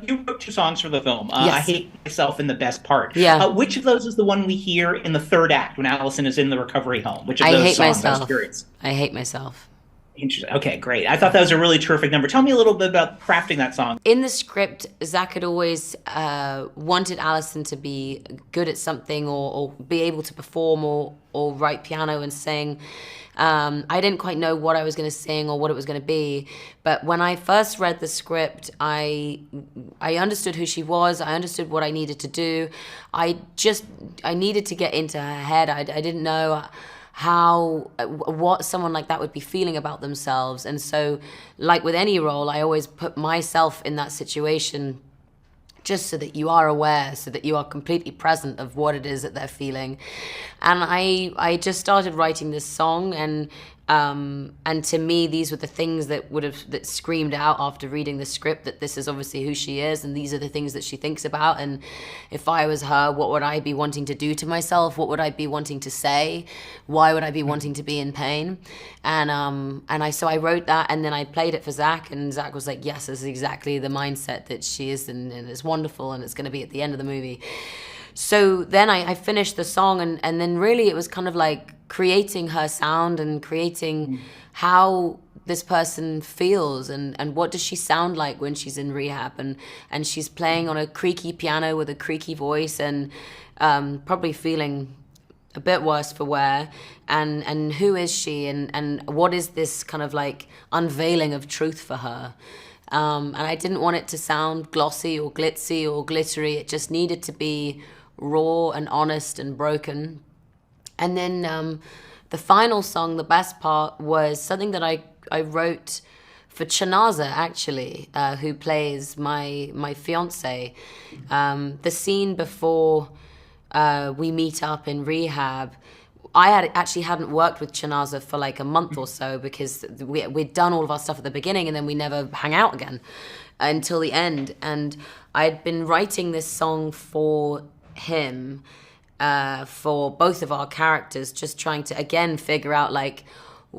You wrote two songs for the film. I Yes. Hate Myself and The Best Part. Yeah. Which of those is the one we hear in the third act when Allison is in the recovery home? Which of I those hate songs? I was myself. curious. I hate myself. Interesting. Okay, great. I thought that was a really terrific number. Tell me a little bit about crafting that song. In the script, Zach had always wanted Alison to be good at something or be able to perform or write piano and sing. I didn't quite know what I was going to sing or what it was going to be. But when I first read the script, I understood who she was. I understood what I needed to do. I needed to get into her head. I didn't know what someone like that would be feeling about themselves. And so, like with any role, I always put myself in that situation just so that you are aware, so that you are completely present of what it is that they're feeling. And I just started writing this song, and to me, these were the things that screamed out after reading the script, that this is obviously who she is, and these are the things that she thinks about. And if I was her, what would I be wanting to do to myself? What would I be wanting to say? Why would I be wanting to be in pain? So I wrote that, and then I played it for Zach, and Zach was like, yes, this is exactly the mindset that she is, and it's wonderful, and it's going to be at the end of the movie. So then I finished the song, and then really it was kind of like creating her sound and creating how this person feels, and what does she sound like when she's in rehab, and she's playing on a creaky piano with a creaky voice, and probably feeling a bit worse for wear, and who is she, and what is this kind of like unveiling of truth for her. And I didn't want it to sound glossy or glitzy or glittery. It just needed to be raw and honest and broken. And then the final song, The Best Part, was something that I wrote for Chanaza, actually, who plays my fiance. The scene before we meet up in rehab, I hadn't worked with Chanaza for like a month or so, because we'd done all of our stuff at the beginning, and then we never hang out again until the end. And I'd been writing this song for him, for both of our characters, just trying to again figure out like,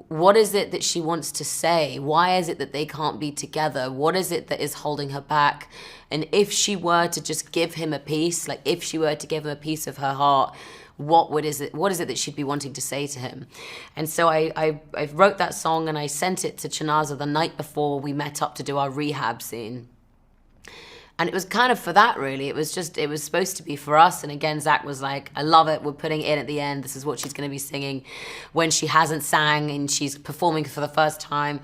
what is it that she wants to say? Why is it that they can't be together? What is it that is holding her back? And if she were to just give him a piece, like if she were to give him a piece of her heart, what is it that she'd be wanting to say to him? And so I wrote that song, and I sent it to Chanaza the night before we met up to do our rehab scene. And it was kind of for that, really. It was supposed to be for us. And again, Zach was like, I love it. We're putting it in at the end. This is what she's going to be singing when she hasn't sang and she's performing for the first time.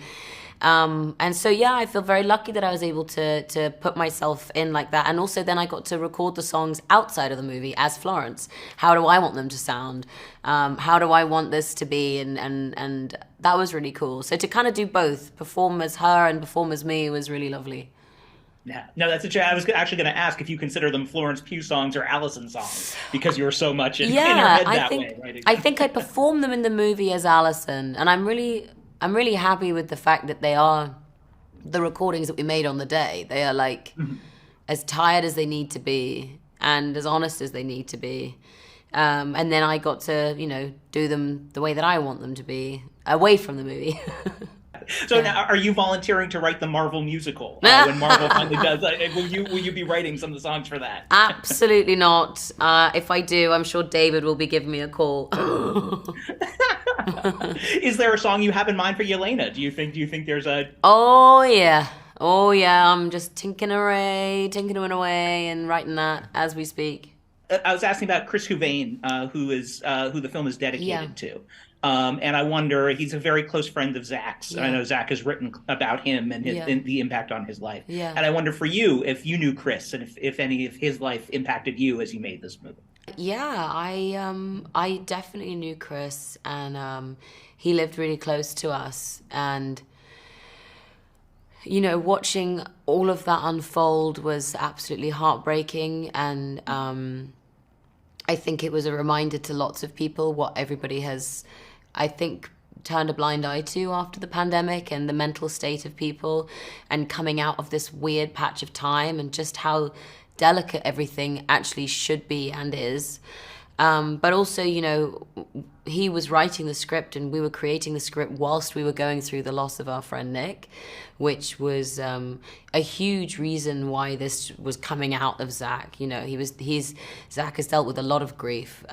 And so, yeah, I feel very lucky that I was able to put myself in like that. And also then I got to record the songs outside of the movie as Florence. How do I want them to sound? How do I want this to be? And that was really cool. So to kind of do both, perform as her and perform as me, was really lovely. Yeah, no, I was actually going to ask if you consider them Florence Pugh songs or Allison songs, because you're so much in her head that way, right? I think I performed them in the movie as Allison, and I'm really happy with the fact that they are the recordings that we made on the day. They are like as tired as they need to be and as honest as they need to be. And then I got to, do them the way that I want them to be, away from the movie. So now, are you volunteering to write the Marvel musical when Marvel finally does? Will you be writing some of the songs for that? Absolutely not. If I do, I'm sure David will be giving me a call. Is there a song you have in mind for Yelena? Do you think there's a? Oh yeah. I'm just tinkering away and writing that as we speak. I was asking about Chris Huvain, who the film is dedicated to. And I wonder, he's a very close friend of Zach's. Yeah. I know Zach has written about him and the impact on his life. Yeah. And I wonder for you, if you knew Chris and if any of his life impacted you as you made this movie. Yeah, I definitely knew Chris, and he lived really close to us. And, watching all of that unfold was absolutely heartbreaking. And I think it was a reminder to lots of people what everybody has, I think, turned a blind eye to after the pandemic, and the mental state of people, and coming out of this weird patch of time, and just how delicate everything actually should be and is. But also, you know, he was writing the script and we were creating the script whilst we were going through the loss of our friend Nick, which was a huge reason why this was coming out of Zach. You know, Zach has dealt with a lot of grief.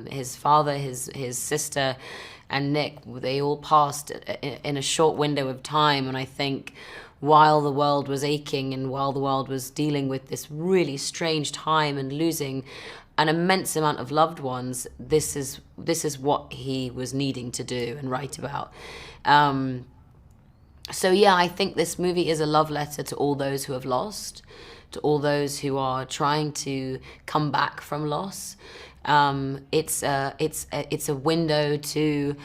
His father, his sister, and Nick, they all passed in a short window of time. And I think while the world was aching and while the world was dealing with this really strange time and losing an immense amount of loved ones, this is what he was needing to do and write about. So yeah, I think this movie is a love letter to all those who have lost, to all those who are trying to come back from loss. It's a window to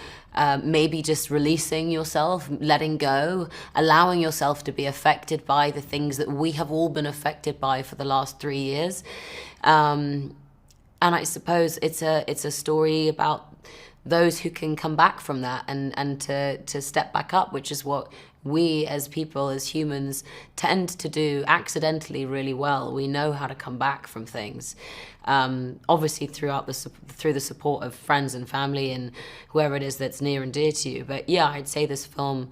maybe just releasing yourself, letting go, allowing yourself to be affected by the things that we have all been affected by for the last 3 years. And I suppose it's a story about those who can come back from that and to step back up, which is what we as people, as humans, tend to do accidentally really well. We know how to come back from things, obviously through the support of friends and family and whoever it is that's near and dear to you. But yeah, I'd say this film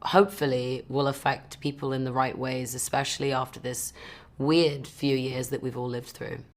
hopefully will affect people in the right ways, especially after this weird few years that we've all lived through.